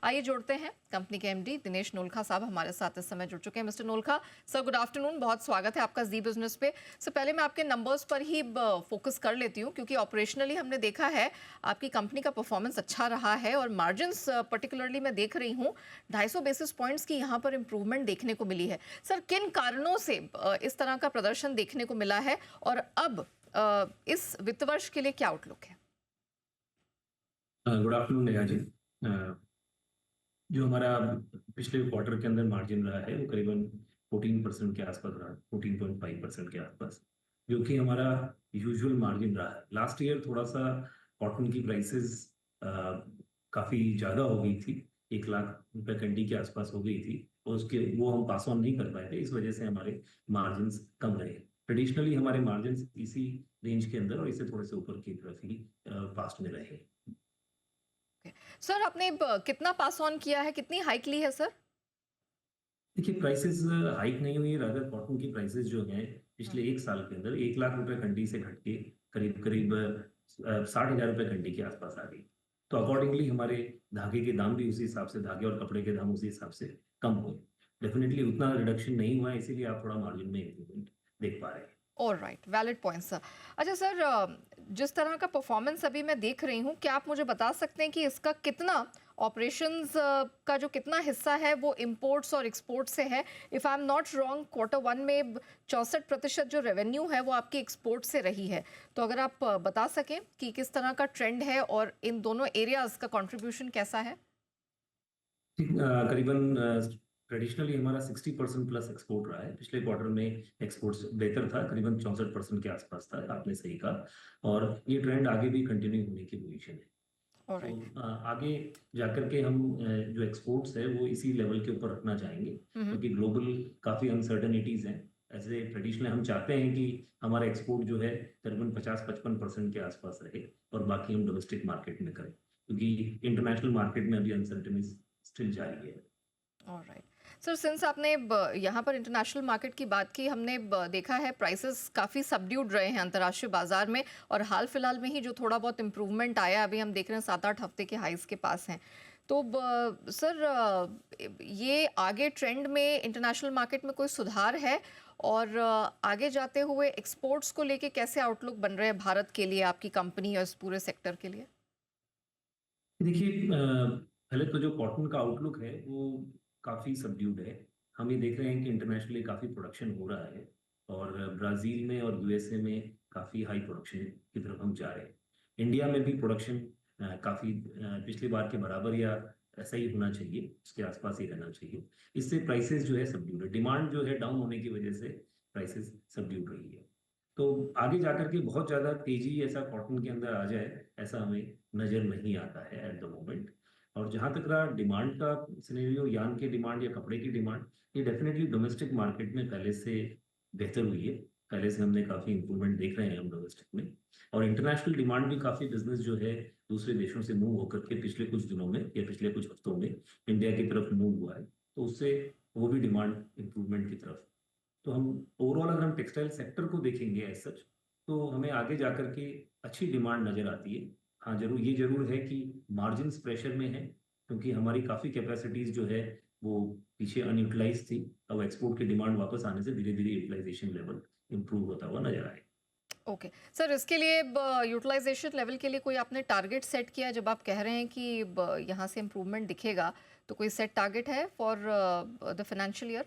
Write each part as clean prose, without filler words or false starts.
आइए जोड़ते हैं कंपनी के एमडी दिनेश नोलखा साहब हमारे साथ इस समय जुड़ चुके हैं। मिस्टर नोलखा सर, गुड आफ्टरनून, बहुत स्वागत है आपका जी बिजनेस पे। सर, पहले मैं आपके नंबर्स पर ही फोकस कर लेती हूँ क्योंकि ऑपरेशनली हमने देखा है आपकी कंपनी का परफॉर्मेंस अच्छा रहा है और मार्जिन्स पर्टिकुलरली मैं देख रही हूँ 250 बेसिस पॉइंट्स की यहाँ पर इंप्रूवमेंट देखने को मिली है। सर, किन कारणों से इस तरह का प्रदर्शन देखने को मिला है और अब इस वित्त वर्ष के लिए क्या आउटलुक है? Good afternoon Neha ji. जो हमारा पिछले क्वार्टर के अंदर मार्जिन रहा है वो करीबन 14% के आसपास रहा, 14.5% के आसपास, जो कि हमारा यूजुअल मार्जिन रहा है। लास्ट ईयर थोड़ा सा कॉटन की प्राइसेस काफ़ी ज़्यादा हो गई थी, 1 लाख रुपए कंडी के आसपास हो गई थी, और उसके वो हम पास ऑन नहीं कर पाए थे, इस वजह से हमारे मार्जिन कम रहे। ट्रेडिशनली हमारे मार्जिन इसी रेंज के अंदर और इससे थोड़े से ऊपर की तरफ ही पास्ट में रहे। सर, आपने कितना पास ऑन किया है, कितनी हाइक ली है सर? देखिए, प्राइसेस हाइक नहीं हुई है, रादर कॉटन की प्राइसेस जो हैं पिछले 1 साल के अंदर 1 लाख रुपए कंडी से घट के करीब करीब 60,000 रुपए कंडी के आसपास आ गई। तो अकॉर्डिंगली हमारे धागे के दाम भी उसी हिसाब से, धागे और कपड़े के दाम उसी हिसाब से कम हुए। डेफिनेटली उतना रिडक्शन नहीं हुआ है, इसीलिए आप थोड़ा मार्जिन में इम्प्रूवमेंट देख पा रहे हैं। Alright, valid point sir. अच्छा सर, जिस तरह का परफॉर्मेंस अभी मैं देख रही हूँ, क्या आप मुझे बता सकते हैं कि इसका कितना ऑपरेशंस का जो कितना हिस्सा है वो इंपोर्ट्स और एक्सपोर्ट से है? If I am not wrong, Q1 में 64% जो रेवेन्यू है वो आपकी एक्सपोर्ट से रही है। तो अगर आप बता सकें कि किस तरह का ट्रेंड है और इन दोनों एरियाज का कंट्रीब्यूशन कैसा है? करीबन ट्रेडिशनली हमारा 60% प्लस एक्सपोर्ट रहा है। पिछले क्वार्टर में एक्सपोर्ट्स बेहतर था, करीबन 64% के आसपास था, आपने सही कहा, और ये ट्रेंड आगे भी कंटिन्यू होने की पोजीशन है। ऑलराइट। तो आगे जाकर के हम जो एक्सपोर्ट्स है वो इसी लेवल के ऊपर रखना चाहेंगे, क्योंकि ग्लोबल काफ़ी अनसर्टनिटीज हैं। ऐसे ट्रेडिशनल हम चाहते हैं कि हमारा एक्सपोर्ट जो है करीबन 50-55% के आसपास रहे और बाकी हम डोमेस्टिक मार्केट में करें, क्योंकि इंटरनेशनल मार्केट में अभी अनसर्टनिटीज स्टिल जारी है। ऑलराइट सर, सिंस आपने यहाँ पर इंटरनेशनल मार्केट की बात की, हमने देखा है प्राइसेस काफ़ी सबड्यूड रहे हैं अंतर्राष्ट्रीय बाजार में और हाल फिलहाल में ही जो थोड़ा बहुत इम्प्रूवमेंट आया अभी हम देख रहे हैं 7-8 हफ्ते के हाइस के पास हैं। तो सर, ये आगे ट्रेंड में इंटरनेशनल मार्केट में कोई सुधार है और आगे जाते हुए एक्सपोर्ट्स को लेके कैसे आउटलुक बन रहे हैं भारत के लिए, आपकी कंपनी और इस पूरे सेक्टर के लिए? देखिए, पहले तो जो कॉटन का आउटलुक है वो काफ़ी सबड्यूड है। हम ये देख रहे हैं कि इंटरनेशनली काफ़ी प्रोडक्शन हो रहा है और ब्राज़ील में और यूएसए में काफ़ी हाई प्रोडक्शन की तरफ हम जा रहे हैं। इंडिया में भी प्रोडक्शन काफ़ी पिछली बार के बराबर या ऐसा ही होना चाहिए, उसके आसपास ही रहना चाहिए। इससे प्राइसेस जो है सबड्यूड है, डिमांड जो है डाउन होने की वजह से प्राइसेस सबड्यूड रही है। तो आगे जाकर के बहुत ज़्यादा तेजी ऐसा कॉटन के अंदर आ जाए, ऐसा हमें नज़र नहीं आता है एट द मोमेंट। और जहाँ तक रहा डिमांड का सिनेरियो, यान के डिमांड या कपड़े की डिमांड, ये डेफिनेटली डोमेस्टिक मार्केट में पहले से बेहतर हुई है। पहले से हमने काफ़ी इंप्रूवमेंट देख रहे हैं हम डोमेस्टिक में, और इंटरनेशनल डिमांड भी काफ़ी, बिजनेस जो है दूसरे देशों से मूव होकर के पिछले कुछ दिनों में या पिछले कुछ हफ्तों में इंडिया की तरफ मूव हुआ है, तो उससे वो भी डिमांड इंप्रूवमेंट की तरफ। तो हम ओवरऑल अगर हम टेक्सटाइल सेक्टर को देखेंगे एज सच, तो हमें आगे जाकर के अच्छी डिमांड नजर आती है। हाँ, जरूर है कि मार्जिन प्रेशर में है, क्योंकि हमारी काफ़ी कैपेसिटीज जो है वो पीछे अनयूटिलाइज थी। अब एक्सपोर्ट की डिमांड वापस आने से धीरे धीरे यूटिलाइजेशन लेवल इंप्रूव होता हुआ नजर आए। ओके सर, इसके लिए यूटिलाइजेशन लेवल के लिए कोई आपने टारगेट सेट किया है? जब आप कह रहे हैं कि यहाँ से इम्प्रूवमेंट दिखेगा, तो कोई सेट टारगेट है फॉर द फाइनेंशियल ईयर?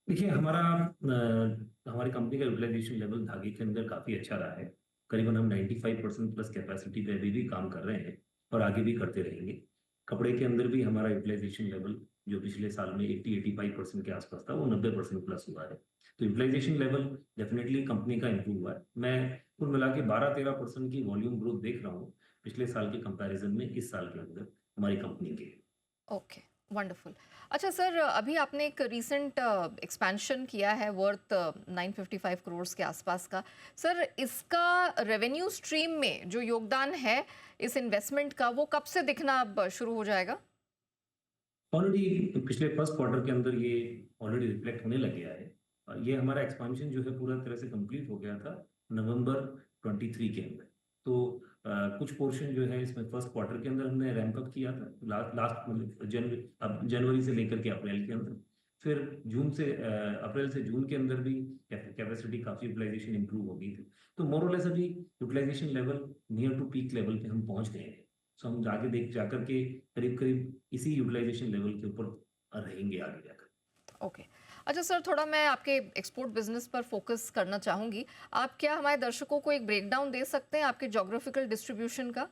देखिए, हमारी कंपनी का यूटिलाइजेशन लेवल धागे के अंदर काफ़ी अच्छा रहा है। करीबन हम 95% प्लस कैपेसिटी पे अभी भी काम कर रहे हैं और आगे भी करते रहेंगे। कपड़े के अंदर भी हमारा यूटिलाइजेशन लेवल जो पिछले साल में 80-85% के आसपास था, वो 90% प्लस हुआ है। तो यूटिलाइजेशन लेवल डेफिनेटली कंपनी का इंप्रूव हुआ है। मैं कुल मिला के 12-13% की वॉल्यूम ग्रोथ देख रहा हूँ पिछले साल के कंपैरिजन में इस साल के अंदर हमारी कंपनी के। Okay, wonderful. अच्छा सर, अभी आपने एक रीसेंट एक्सपेंशन किया है वर्थ 955 करोड़ के आसपास का। सर, इसका रेवेन्यू स्ट्रीम में जो योगदान है इस इन्वेस्टमेंट का, वो कब से दिखना अब शुरू हो जाएगा? ऑलरेडी पिछले फर्स्ट क्वार्टर के अंदर ये ऑलरेडी रिफ्लेक्ट होने लग गया है। ये हमारा एक्सपांशन जो है पूरा तरह से कंप्लीट हो गया था नवंबर 23 के अंदर। तो कुछ पोर्शन जो है इसमें फर्स्ट क्वार्टर के अंदर हमने रैंप अप किया था, लास्ट मतलब जनवरी से लेकर के अप्रैल के अंदर। फिर अप्रैल से जून के अंदर भी कैपेसिटी काफी यूटिलाइजेशन इंप्रूव हो गई थी। तो मोर और लेस अभी utilization level near to peak level पे हम पहुंच गए हैं। सो हम जाके देख जाकर के करीब करीब इसी यूटिलाइजेशन लेवल के ऊपर रहेंगे आगे जाकर। ओके। अच्छा सर, थोड़ा मैं आपके एक्सपोर्ट बिजनेस पर फोकस करना चाहूंगी। आप क्या हमारे दर्शकों को एक ब्रेकडाउन दे सकते हैं आपके जोग्राफिकल डिस्ट्रीब्यूशन का?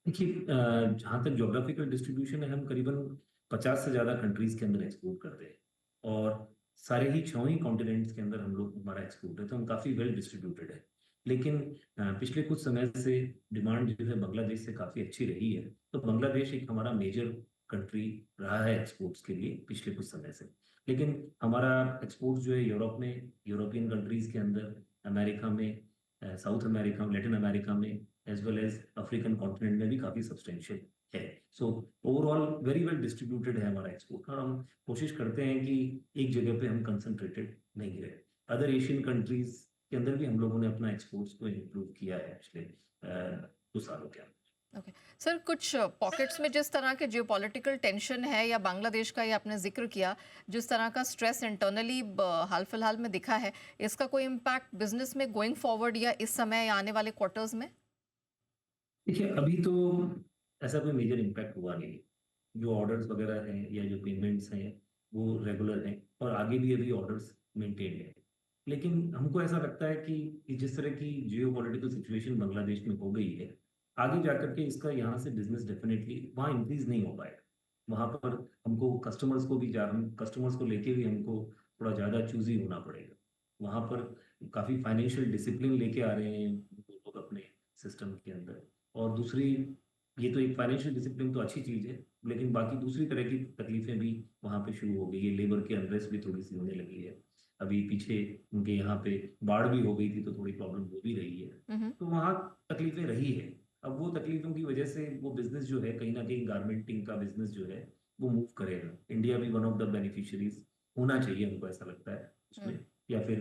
देखिए, जहाँ तक ज्योग्राफिकल डिस्ट्रीब्यूशन है, हम करीबन 50 से ज़्यादा कंट्रीज के अंदर एक्सपोर्ट करते हैं और सारे ही 6 ही कॉन्टिनेंट्स के अंदर हम लोग हमारा एक्सपोर्ट है, तो हम काफ़ी वेल डिस्ट्रीब्यूटेड है। लेकिन पिछले कुछ समय से डिमांड जो है बांग्लादेश से काफ़ी अच्छी रही है, तो बांग्लादेश एक हमारा मेजर कंट्री रहा है एक्सपोर्ट्स के लिए पिछले कुछ समय से। लेकिन हमारा एक्सपोर्ट जो है यूरोप में, यूरोपियन कंट्रीज के अंदर, अमेरिका में, साउथ अमेरिका में, लेटिन अमेरिका में, as well as African continent में भी काफी सब्सटेंशियल है। So overall very well distributed है हमारा एक्सपोर्ट, और हम कोशिश करते हैं कि एक जगह पे हम कंसंट्रेटेड नहीं रहे। अदर एशियन कंट्रीज के अंदर भी हम लोगों ने अपना एक्सपोर्ट्स को इम्प्रूव किया है पिछले कुछ सालों के अंदर। ओके सर, कुछ पॉकेट्स में जिस तरह के जियोपॉलिटिकल टेंशन है या बांग्लादेश का, ये आपने जिक्र किया, जिस तरह का स्ट्रेस इंटरनली हाल फिलहाल में दिखा है, इसका कोई इम्पैक्ट बिजनेस में गोइंग फॉरवर्ड या इस समय या आने वाले क्वार्टर्स में? देखिए, अभी तो ऐसा कोई मेजर इम्पैक्ट हुआ नहीं। जो ऑर्डर्स वगैरह हैं या जो पेमेंट्स हैं वो रेगुलर हैं और आगे भी अभी ऑर्डर्स मेंटेन हैं। लेकिन हमको ऐसा लगता है कि जिस तरह की जियो पॉलिटिकल सिचुएशन बांग्लादेश में हो गई है, आगे जाकर के इसका यहाँ से बिजनेस डेफिनेटली वहाँ इंक्रीज नहीं हो पाएगा। वहाँ पर हमको कस्टमर्स को लेके भी हमको थोड़ा ज़्यादा चूजी होना पड़ेगा। वहाँ पर काफ़ी फाइनेंशियल डिसिप्लिन लेके आ रहे हैं लोग अपने सिस्टम के अंदर। और दूसरी, ये तो एक फाइनेंशियल डिसिप्लिन तो अच्छी चीज़ है, लेकिन बाकी दूसरी तरह की तकलीफें भी वहाँ पे शुरू हो गई है। लेबर की अनरेस्ट भी थोड़ी सी होने लगी है। अभी पीछे उनके यहाँ पे बाढ़ भी हो गई थी, तो थोड़ी प्रॉब्लम हो भी रही है। हम्म। तो वहाँ तकलीफें रही है। अब वो तकलीफों की वजह से वो बिजनेस जो है, कहीं ना कहीं गारमेंटिंग का बिजनेस जो है वो मूव करेगा। इंडिया भी वन ऑफ द बेनिफिशियरीज होना चाहिए, हमको ऐसा लगता है उसमें। या फिर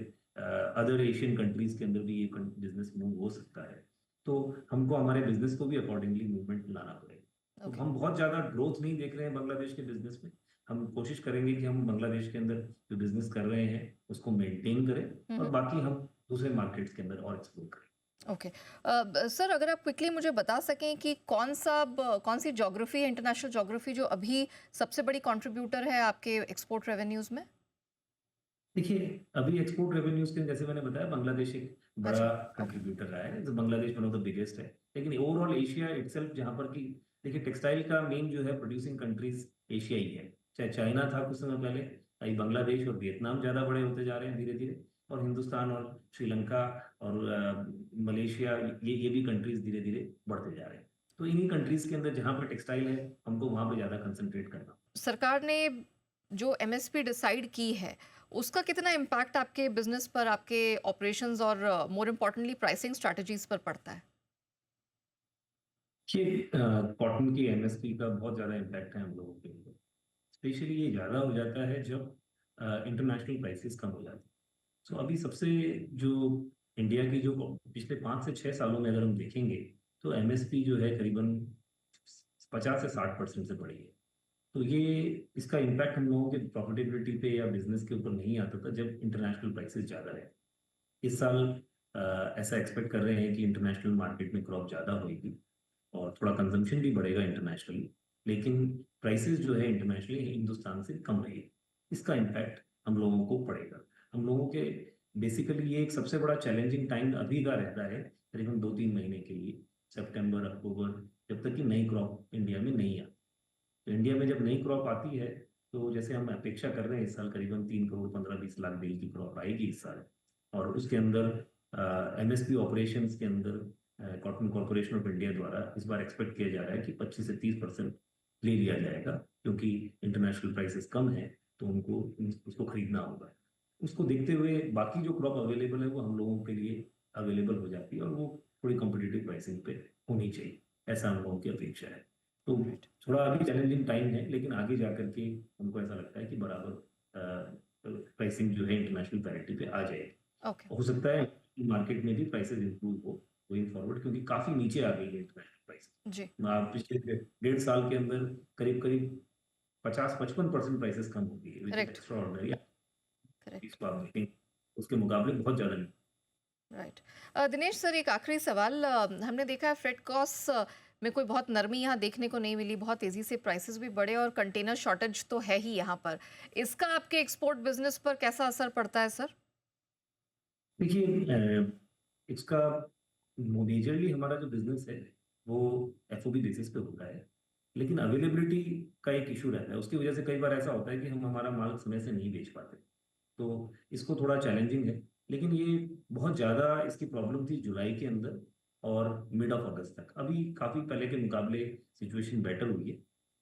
अदर एशियन कंट्रीज के अंदर भी ये बिजनेस मूव हो सकता है। तो हमको हमारे बिजनेस को भी अकॉर्डिंगली मूवमेंट लाना पड़ेगा। तो ओके। हम बहुत ज्यादा ग्रोथ नहीं देख रहे हैं बांग्लादेश के बिजनेस में। हम कोशिश करेंगे कि हम बांग्लादेश के अंदर जो बिजनेस कर रहे हैं उसको मेंटेन करें, और बाकी हम दूसरे मार्केट्स के अंदर और एक्सप्लोर करें। ओके सर, अगर आप क्विकली मुझे बता सकें कि कौन सी ज्योग्राफी है, इंटरनेशनल ज्योग्राफी, जो अभी सबसे बड़ी कंट्रीब्यूटर है आपके एक्सपोर्ट रेवेन्यूज में? देखिए, अभी एक्सपोर्ट रेवेन्यूज के जैसे मैंने बताया, बांग्लादेश एक बड़ा अच्छा। ओके। कंट्रीब्यूटर रहा है। तो Bangladesh one of the biggest है। लेकिन ओवरऑल एशिया इटसेल्फ, जहाँ पर की, देखिए, टेक्सटाइल का मेन जो है प्रोड्यूसिंग कंट्रीज एशिया ही है। चाहे चाइना था कुछ समय पहले, अभी बांग्लादेश और वियतनाम ज्यादा बड़े होते जा रहे हैं धीरे धीरे, और हिंदुस्तान और श्रीलंका और मलेशिया, ये भी कंट्रीज धीरे धीरे बढ़ते जा रहे हैं। तो इन्हीं कंट्रीज के अंदर जहाँ पर टेक्सटाइल है, हमको वहाँ पे ज्यादा कंसंट्रेट करना। सरकार ने जो एमएसपी डिसाइड की है, उसका कितना इम्पैक्ट आपके बिजनेस पर, आपके ऑपरेशंस और मोर इम्पोर्टेंटली प्राइसिंग स्ट्रैटेजीज पर पड़ता है? ये कॉटन की एमएसपी का बहुत ज़्यादा इम्पैक्ट है हम लोगों के ऊपर। स्पेशली ये ज़्यादा हो जाता है जब इंटरनेशनल प्राइसेस कम हो जाते हैं। सो अभी सबसे जो इंडिया की जो पिछले 5 से 6 सालों में अगर हम देखेंगे, तो एमएसपी जो है करीबन 50 से 60% से बढ़ी है। तो ये, इसका इम्पैक्ट हम लोगों के प्रॉफिटेबिलिटी पे या बिजनेस के ऊपर नहीं आता था जब इंटरनेशनल प्राइसेस ज़्यादा रहे। इस साल ऐसा एक्सपेक्ट कर रहे हैं कि इंटरनेशनल मार्केट में क्रॉप ज़्यादा होगी और थोड़ा कंजम्पशन भी बढ़ेगा इंटरनेशनली। लेकिन प्राइसेस जो है इंटरनेशनली हिंदुस्तान से कम रहेगी। इसका इम्पैक्ट हम लोगों को पड़ेगा। हम लोगों के बेसिकली ये एक सबसे बड़ा चैलेंजिंग टाइम अभी का रहता है, करीबन 2-3 महीने के लिए, सितंबर अक्टूबर, जब तक कि नई क्रॉप इंडिया में नहीं आती। तो इंडिया में जब नई क्रॉप आती है, तो जैसे हम अपेक्षा कर रहे हैं इस साल करीबन 3 करोड़ 15-20 लाख बेल की क्रॉप आएगी इस साल। और उसके अंदर एमएसपी ऑपरेशंस के अंदर कॉटन कॉर्पोरेशन ऑफ इंडिया द्वारा इस बार एक्सपेक्ट किया जा रहा है कि 25 से 30% ले लिया जाएगा, क्योंकि इंटरनेशनल प्राइसेस कम है, तो उनको उसको खरीदना होगा। उसको देखते हुए बाकी जो क्रॉप अवेलेबल है वो हम लोगों के लिए अवेलेबल हो जाती है, और वो थोड़ी कॉम्पिटिटिव प्राइसिंग पे होनी चाहिए, ऐसा हम लोगों की अपेक्षा है। तो राइट। थोड़ा अभी चैलेंजिंग टाइम है, लेकिन आगे जाकर के हमको ऐसा लगता है कि बराबर प्राइसिंग जो है इंटरनेशनल पैरिटी पे आ जाएगी। ओके। हो सकता है मार्केट में भी प्राइसेस इंप्रूव हो, गोइंग फॉरवर्ड, क्योंकि काफ़ी नीचे आ गई है इंटरनेशनल प्राइस। जी, आप पिछले 1.5 साल के अंदर करीब-करीब 50-55% प्राइसेस कम हो गई है, which is correct, extraordinary. Correct, इसको आप देखें, उसके मुकाबले बहुत ज़्यादा नहीं। राइट। दिनेश सर, एक आखिरी सवाल, हमने देखा है फ्रेट कॉस्ट में कोई बहुत नरमी यहाँ देखने को नहीं मिली, बहुत तेज़ी से प्राइसेस भी बढ़े और कंटेनर शॉर्टेज तो है ही यहाँ पर। इसका आपके एक्सपोर्ट बिजनेस पर कैसा असर पड़ता है सर? देखिए इसका मेजरली हमारा जो बिज़नेस है, वो एफओबी बेसिस पे होता है। लेकिन अवेलेबिलिटी का एक इश्यू रहता है। उसकी वजह से कई बार ऐसा होता है कि हम हमारा माल समय से नहीं बेच पाते। तो इसको थोड़ा चैलेंजिंग है। लेकिन ये बहुत ज़्यादा इसकी प्रॉब्लम थी जुलाई के अंदर और मिड ऑफ अगस्त तक। अभी काफ़ी पहले के मुकाबले सिचुएशन बेटर हुई है।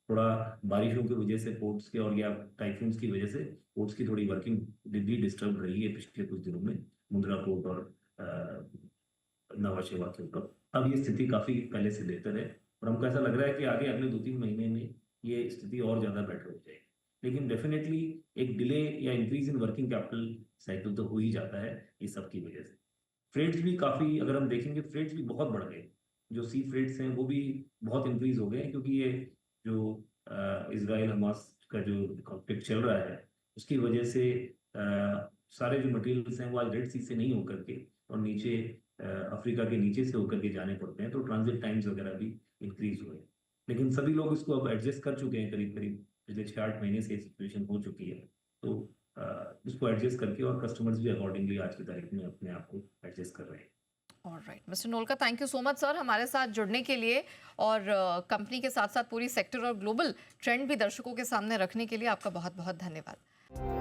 थोड़ा बारिशों की वजह से पोर्ट्स के और या टाइफून्स की वजह से पोर्ट्स की थोड़ी वर्किंग भी डिस्टर्ब रही है पिछले कुछ दिनों में, मुंद्रा पोर्ट और नवा शेवा के ऊपर। अब ये स्थिति काफ़ी पहले से बेहतर है और हमको ऐसा लग रहा है कि आगे अगले 2-3 महीने में ये स्थिति और ज़्यादा बेटर हो जाएगी। लेकिन डेफ़िनेटली एक डिले या increase in working capital cycle तो हो ही जाता है इस सब की वजह से। फ्रेट्स भी काफ़ी, अगर हम देखेंगे, फ्रेट्स भी बहुत बढ़ गए। जो सी फ्रेट्स हैं वो भी बहुत इंक्रीज़ हो गए हैं, क्योंकि ये जो इज़राइल हमास का जो कॉन्फ्लिक्ट चल रहा है, उसकी वजह से सारे जो मटेरियल्स हैं वो आज रेड सी से नहीं होकर के और नीचे अफ्रीका के नीचे से होकर के जाने पड़ते हैं, तो ट्रांजिट टाइम्स वगैरह भी इंक्रीज़ हुए हैं। लेकिन सभी लोग इसको अब एडजस्ट कर चुके हैं, करीब-करीब पिछले 6-8 महीने से ये सिचुएशन हो चुकी है। तो इसको एडजस्ट करके और कस्टमर्स भी अकॉर्डिंगली आज की तारीख में अपने आप को एडजस्ट कर रहे हैं। Alright mister Nolka, thank you so much sir हमारे साथ जुड़ने के लिए और कंपनी के साथ साथ पूरी सेक्टर और ग्लोबल ट्रेंड भी दर्शकों के सामने रखने के लिए आपका बहुत बहुत धन्यवाद।